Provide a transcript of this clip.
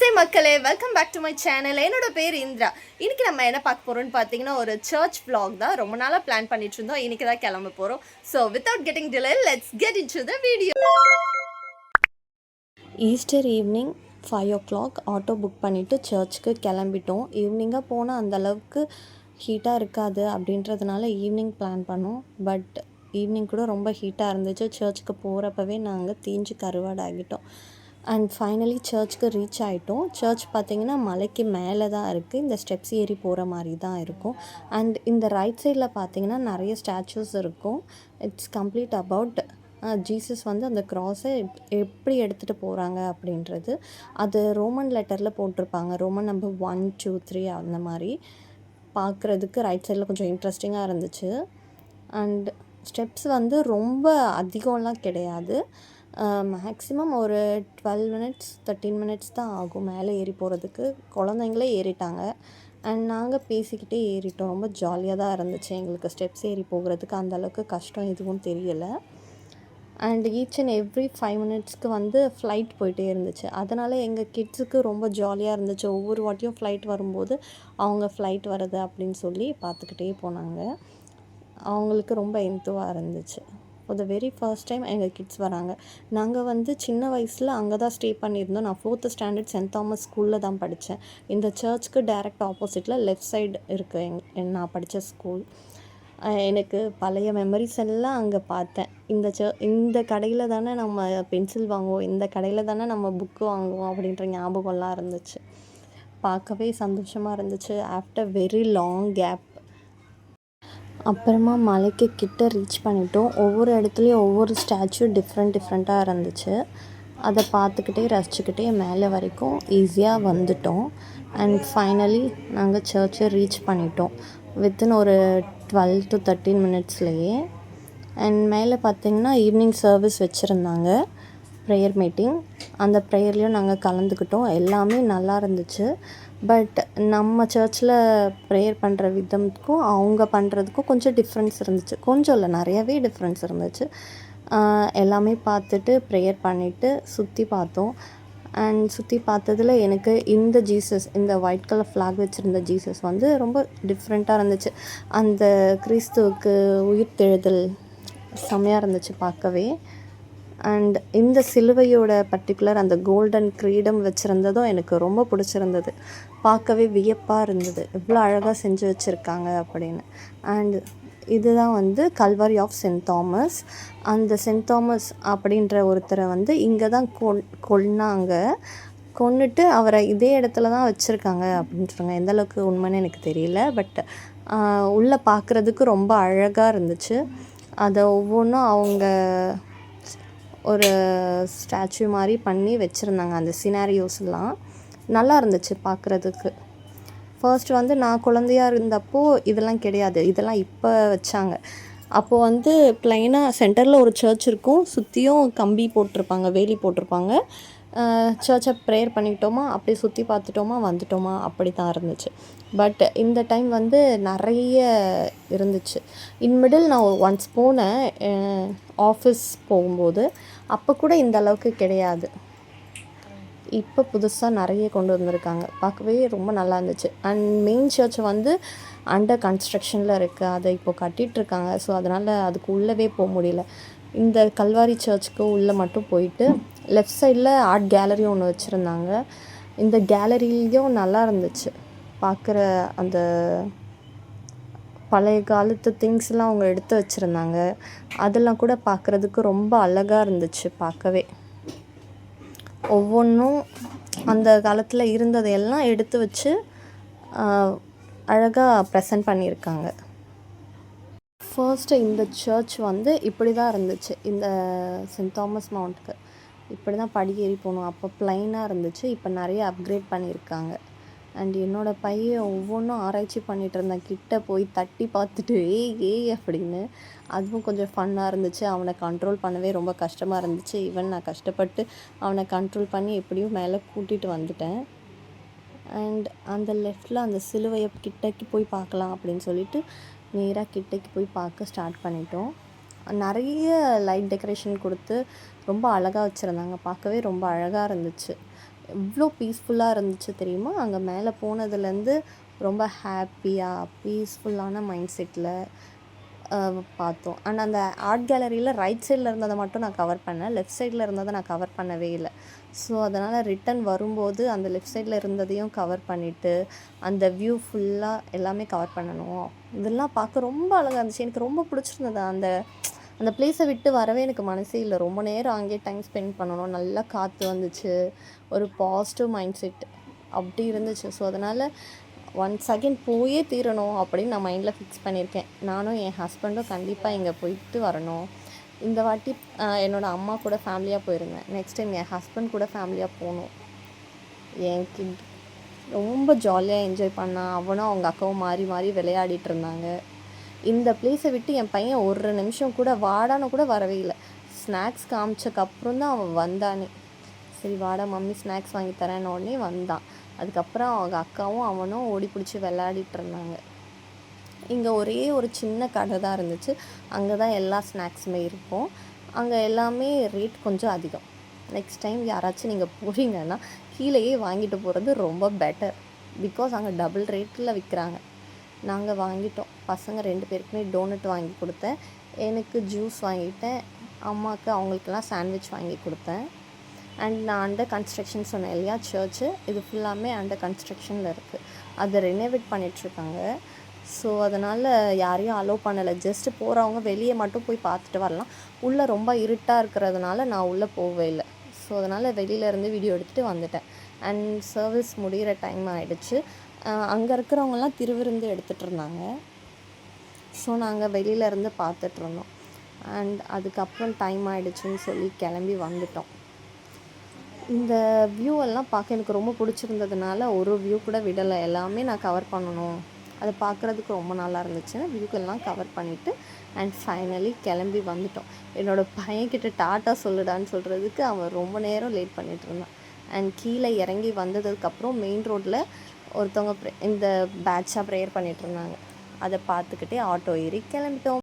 நமஸ்தே மக்களே, welcome back to my channel. என்னோட பேர் இந்திரா. இன்னைக்கு நம்ம என்ன பார்க்க போறோம்னு பார்த்தீங்கன்னா ஒரு சர்ச் vlog தான். ரொம்ப நாளாக பிளான் பண்ணிட்டு இருந்தோம். இன்னைக்கு தான் கிளம்ப போகிறோம். So without getting delay let's get into the video. Easter evening 5 o'clock auto book பண்ணிவிட்டு சர்ச்சுக்கு கிளம்பிட்டோம். ஈவினிங்காக போனால் அந்தளவுக்கு ஹீட்டாக இருக்காது அப்படின்றதுனால ஈவினிங் பிளான் பண்ணோம். பட் ஈவினிங் கூட ரொம்ப ஹீட்டாக இருந்துச்சு. சர்ச்சுக்கு போகிறப்பவே நாங்கள் தீஞ்சு கருவாடு ஆகிட்டோம். அண்ட் ஃபைனலி சர்ச்சுக்கு ரீச் ஆகிட்டோம். சர்ச் பார்த்திங்கன்னா மலைக்கு மேலே தான் இருக்குது. இந்த ஸ்டெப்ஸ் ஏறி போகிற மாதிரி தான் இருக்கும். அண்ட் இந்த ரைட் சைடில் பார்த்திங்கன்னா நிறைய ஸ்டாச்சூஸ் இருக்கும். இட்ஸ் கம்ப்ளீட் அபவுட் ஜீசஸ் வந்து அந்த க்ராஸை எப்படி எடுத்துகிட்டு போகிறாங்க அப்படின்றது. அது ரோமன் லெட்டரில் போட்டிருப்பாங்க. ரோமன் நம்பர் 1, 2, 3 அந்த மாதிரி பார்க்குறதுக்கு ரைட் சைடில் கொஞ்சம் இன்ட்ரெஸ்டிங்காக இருந்துச்சு. அண்ட் ஸ்டெப்ஸ் வந்து ரொம்ப அதிகம்லாம் கிடையாது. மேக்ஸிமம் ஒரு 12 minutes 13 minutes தான் ஆகும் மேலே ஏறி போகிறதுக்கு. குழந்தைங்களே ஏறிட்டாங்க. அண்ட் நாங்கள் பேசிக்கிட்டே ஏறிட்டோம். ரொம்ப ஜாலியாக தான் இருந்துச்சு. எங்களுக்கு ஸ்டெப்ஸ் ஏறி போகிறதுக்கு அந்தளவுக்கு கஷ்டம் எதுவும் தெரியலை. அண்ட் ஈச் அண்ட் எவ்ரி 5 minutesக்கு வந்து ஃப்ளைட் போயிட்டே இருந்துச்சு. அதனால் எங்கள் கிட்ஸுக்கு ரொம்ப ஜாலியாக இருந்துச்சு. ஒவ்வொரு வாட்டியும் ஃப்ளைட் வரும்போது அவங்க ஃப்ளைட் வருது அப்படின்னு சொல்லி பார்த்துக்கிட்டே போனாங்க. அவங்களுக்கு ரொம்ப என்துவாக இருந்துச்சு. For the very first time எங்கள் கிட்ஸ் வராங்க. நாங்கள் வந்து சின்ன வயசில் அங்கே தான் ஸ்டே பண்ணியிருந்தோம். நான் 4th standard சென்ட் தாமஸ் ஸ்கூலில் தான் படித்தேன். இந்த சர்ச்சுக்கு டைரக்ட் ஆப்போசிட்டில் லெஃப்ட் சைடு இருக்குது நான் படித்த ஸ்கூல். எனக்கு பழைய மெமரிஸ் எல்லாம் அங்கே பார்த்தேன். இந்த கடையில் தானே நம்ம பென்சில் வாங்குவோம், இந்த கடையில் தானே நம்ம புக்கு வாங்குவோம் அப்படின்ற ஞாபகம்லாம் இருந்துச்சு. பார்க்கவே சந்தோஷமாக இருந்துச்சு. ஆஃப்டர் வெரி லாங் கேப் அப்புறமா மலைக்கு கிட்ட ரீச் பண்ணிட்டோம். ஒவ்வொரு இடத்துலையும் ஒவ்வொரு ஸ்டாச்சு டிஃப்ரெண்ட்டாக இருந்துச்சு. அதை பார்த்துக்கிட்டே ரசிச்சுக்கிட்டே மேலே வரைக்கும் ஈஸியாக வந்துட்டோம். அண்ட் ஃபைனலி நாங்கள் சர்ச்சை ரீச் பண்ணிட்டோம் வித்தின் ஒரு 12 to 13 minutesலேயே. அண்ட் மேலே பார்த்திங்கன்னா ஈவினிங் சர்வீஸ் வச்சுருந்தாங்க, ப்ரேயர் மீட்டிங். அந்த ப்ரேயர்லேயும் நாங்கள் கலந்துக்கிட்டோம். எல்லாமே நல்லா இருந்துச்சு. பட் நம்ம சர்ச்சில் ப்ரேயர் பண்ணுற விதத்துக்கும் அவங்க பண்ணுறதுக்கும் கொஞ்சம் டிஃப்ரென்ஸ் இருந்துச்சு. கொஞ்சம் இல்லை, நிறையவே டிஃப்ரென்ஸ் இருந்துச்சு. எல்லாமே பார்த்துட்டு ப்ரேயர் பண்ணிவிட்டு சுற்றி பார்த்தோம். அண்ட் சுற்றி பார்த்ததில் எனக்கு இந்த ஜீசஸ், இந்த ஒயிட் கலர் ஃப்ளாக் வச்சுருந்த ஜீசஸ் வந்து ரொம்ப டிஃப்ரெண்ட்டாக இருந்துச்சு. அந்த கிறிஸ்துவுக்கு உயிர்த்தெழுதல் செம்மையாக இருந்துச்சு பார்க்கவே. அண்ட் இந்த சிலுவையோட பர்டிகுலர் அந்த கோல்டன் கிரீடம் வச்சுருந்ததும் எனக்கு ரொம்ப பிடிச்சிருந்தது. பார்க்கவே வியப்பாக இருந்தது, எவ்வளோ அழகாக செஞ்சு வச்சுருக்காங்க அப்படின்னு. அண்ட் இதுதான் வந்து கல்வாரி ஆஃப் சென்ட் தாமஸ். அந்த சென்ட் தாமஸ் அப்படின்ற ஒருத்தரை வந்து இங்கே தான் கொன்னாங்க. கொன்னுட்டு அவரை இதே இடத்துல தான் வச்சுருக்காங்க அப்படின்னு சொல்லுவாங்க. எந்தளவுக்கு உண்மைன்னு எனக்கு தெரியல. பட் உள்ளே பார்க்குறதுக்கு ரொம்ப அழகாக இருந்துச்சு. அதை ஒவ்வொன்றும் அவங்க ஒரு ஸ்டாச்சு மாதிரி பண்ணி வச்சுருந்தாங்க. அந்த சினாரியோஸ்லாம் நல்லா இருந்துச்சு பார்க்குறதுக்கு. ஃபர்ஸ்ட் வந்து நான் குழந்தையாக இருந்தப்போ இதெல்லாம் கிடையாது, இதெல்லாம் இப்போ வச்சாங்க. அப்போது வந்து ப்ளைனாக சென்டரில் ஒரு சர்ச் இருக்கும், சுற்றியும் கம்பி போட்டிருப்பாங்க, வேலி போட்டிருப்பாங்க. சர்ச்சை ப்ரேயர் பண்ணிக்கிட்டோமா, அப்படியே சுற்றி பார்த்துட்டோமா, வந்துட்டோமா, அப்படி தான் இருந்துச்சு. பட் இந்த டைம் வந்து நிறைய இருந்துச்சு. இன் மிடில் நான் ஒன்ஸ் போனேன் ஆஃபீஸ் போகும்போது. அப்போ கூட இந்த அளவுக்கு கிடையாது. இப்போ புதுசாக நிறைய கொண்டு வந்திருக்காங்க. பார்க்கவே ரொம்ப நல்லா இருந்துச்சு. அண்ட் மெயின் சர்ச் வந்து அண்டர் கன்ஸ்ட்ரக்ஷனில் இருக்குது. அதை இப்போது கட்டிகிட்ருக்காங்க. ஸோ அதனால் அதுக்கு உள்ளவே போக முடியல. இந்த கல்வாரி சர்ச்சுக்கு உள்ளே மட்டும் போயிட்டு லெஃப்ட் சைடில் ஆர்ட் கேலரி ஒன்று வச்சுருந்தாங்க. இந்த கேலரிலையும் நல்லா இருந்துச்சு பார்க்குற. அந்த பழைய காலத்து திங்ஸ்லாம் அவங்க எடுத்து வச்சுருந்தாங்க. அதெல்லாம் கூட பார்க்குறதுக்கு ரொம்ப அழகாக இருந்துச்சு பார்க்கவே. ஒவ்வொன்றும் அந்த காலத்தில் இருந்ததையெல்லாம் எடுத்து வச்சு அழகாக ப்ரெசன்ட் பண்ணியிருக்காங்க. ஃபர்ஸ்ட்டு இந்த சர்ச் வந்து இப்படி தான் இருந்துச்சு. இந்த சென்ட் தாமஸ் மவுண்ட்டுக்கு இப்படி தான் படி ஏறி போகணும். அப்போ ப்ளைனாக இருந்துச்சு. இப்போ நிறைய அப்கிரேட் பண்ணியிருக்காங்க. அண்ட் என்னோடய பையன் ஒவ்வொன்றும் ஆராய்ச்சி பண்ணிகிட்டு இருந்தேன். கிட்ட போய் தட்டி பார்த்துட்டு ஏய் அப்படின்னு. அதுவும் கொஞ்சம் ஃபன்னாக இருந்துச்சு. அவனை கண்ட்ரோல் பண்ணவே ரொம்ப கஷ்டமாக இருந்துச்சு. ஈவன் நான் கஷ்டப்பட்டு அவனை கண்ட்ரோல் பண்ணி எப்படியும் மேலே கூட்டிகிட்டு வந்துட்டேன். அண்ட் அந்த லெஃப்டில் அந்த சிலுவையை கிட்டக்கு போய் பார்க்கலாம் அப்படின்னு சொல்லிட்டு நேராக கிட்டக்கு போய் பார்க்க ஸ்டார்ட் பண்ணிட்டோம். நிறைய லைட் டெக்கரேஷன் கொடுத்து ரொம்ப அழகாக வச்சுருந்தாங்க. பார்க்கவே ரொம்ப அழகாக இருந்துச்சு. எவ்வளோ பீஸ்ஃபுல்லாக இருந்துச்சு தெரியுமா? அங்கே மேலே போனதுலேருந்து ரொம்ப ஹாப்பியாக பீஸ்ஃபுல்லான மைண்ட் செட்டில் பார்த்தோம். அண்ட் அந்த ஆர்ட் கேலரியில் ரைட் சைடில் இருந்ததை மட்டும் நான் கவர் பண்ணேன். லெஃப்ட் சைடில் இருந்ததை நான் கவர் பண்ணவே இல்லை. ஸோ அதனால் ரிட்டன் வரும்போது அந்த லெஃப்ட் சைடில் இருந்ததையும் கவர் பண்ணிவிட்டு அந்த வியூ ஃபுல்லாக எல்லாமே கவர் பண்ணணும். இதெல்லாம் பார்க்க ரொம்ப அழகாக இருந்துச்சு. எனக்கு ரொம்ப பிடிச்சிருந்தது. அந்த பிளேஸை விட்டு வரவே எனக்கு மனசே இல்லை. ரொம்ப நேரம் அங்கேயே டைம் ஸ்பெண்ட் பண்ணணும். நல்லா காற்று வந்துச்சு. ஒரு பாசிட்டிவ் மைண்ட் செட் அப்படி இருந்துச்சு. ஸோ அதனால் ஒன்ஸ் அகெயின் போயே தீரணும் அப்படின்னு நான் மைண்டில் ஃபிக்ஸ் பண்ணியிருக்கேன். நானும் என் ஹஸ்பண்டும் கண்டிப்பாக இங்கே போயிட்டு வரணும். இந்த வாட்டி என்னோடய அம்மா கூட ஃபேமிலியாக போயிருந்தேன். நெக்ஸ்ட் டைம் என் ஹஸ்பண்ட் கூட ஃபேமிலியாக போகணும். என் கிட் ரொம்ப ஜாலியாக என்ஜாய் பண்ணான். அவனும் அவங்க அக்காவும் மாறி மாறி விளையாடிட்டு இருந்தாங்க. இந்த பிளேஸை விட்டு என் பையன் ஒரு நிமிஷம் கூட வாடான்னு கூட வரவே இல்லை. ஸ்நாக்ஸ் காமிச்சக்கப்புறம் தான் அவன் வந்தானே. சரி வாடா மம்மி ஸ்நாக்ஸ் வாங்கி தரேன்னு உடனே வந்தான். அதுக்கப்புறம் அவங்க அக்காவும் அவனும் ஓடி பிடிச்சி விளையாடிட்டு இருந்தாங்க. இங்கே ஒரே ஒரு சின்ன கடை தான் இருந்துச்சு. அங்கே தான் எல்லா ஸ்நாக்ஸுமே இருக்கும். அங்கே எல்லாமே ரேட் கொஞ்சம் அதிகம். நெக்ஸ்ட் டைம் யாராச்சும் நீங்கள் போகிறீங்கன்னா கீழேயே வாங்கிட்டு போகிறது ரொம்ப பெட்டர். பிகாஸ் அங்கே டபுள் ரேட்டில் விற்கிறாங்க. நாங்கள் வாங்கிட்டோம். பசங்க 2 பேருக்குமே டோனட் வாங்கி கொடுத்தேன். எனக்கு ஜூஸ் வாங்கிட்டேன். அம்மாவுக்கு அவங்களுக்கெல்லாம் சாண்ட்விச் வாங்கி கொடுத்தேன். அண்ட் நான் அண்டர் கன்ஸ்ட்ரக்ஷன் சொன்னேன் இல்லையா சர்ச்சு, இது ஃபுல்லாமே அண்டர் கன்ஸ்ட்ரக்ஷனில் இருக்குது. அதை ரெனோவேட் பண்ணிகிட்ருக்காங்க. ஸோ அதனால் யாரையும் அலோவ் பண்ணலை. ஜஸ்ட்டு போகிறவங்க வெளியே மட்டும் போய் பார்த்துட்டு வரலாம். உள்ளே ரொம்ப இருட்டாக இருக்கிறதுனால நான் உள்ளே போகவே இல்லை. ஸோ அதனால் வெளியிலேருந்து வீடியோ எடுத்துகிட்டு வந்துட்டேன். அண்ட் சர்வீஸ் முடிகிற டைம் ஆகிடுச்சு. அங்கே இருக்கிறவங்கலாம் திருவிருந்து எடுத்துகிட்டு இருந்தாங்க. ஸோ நாங்கள் வெளியிலேருந்து பார்த்துட்ருந்தோம். அண்ட் அதுக்கப்புறம் டைம் ஆகிடுச்சுன்னு சொல்லி கிளம்பி வந்துட்டோம். இந்த வியூவெல்லாம் பார்க்க எனக்கு ரொம்ப பிடிச்சிருந்ததுனால ஒரு வியூ கூட விடலை. எல்லாமே நான் கவர் பண்ணணும், அதை பார்க்குறதுக்கு ரொம்ப நல்லா இருந்துச்சுன்னு வியூக்கெல்லாம் கவர் பண்ணிவிட்டு அண்ட் ஃபைனலி கிளம்பி வந்துட்டோம். என்னோடய பையன்கிட்ட டாட்டா சொல்லுடான்னு சொல்கிறதுக்கு அவன் ரொம்ப நேரம் லேட் பண்ணிகிட்டு இருந்தான். அண்ட் கீழே இறங்கி வந்ததுக்கப்புறம் மெயின் ரோட்டில் ஒருத்தவங்க இந்த பேட்சாக ப்ரேயர் பண்ணிகிட்டு இருந்தாங்க. அதை பார்த்துக்கிட்டே ஆட்டோ ஏறி கிளம்பிட்டோம்.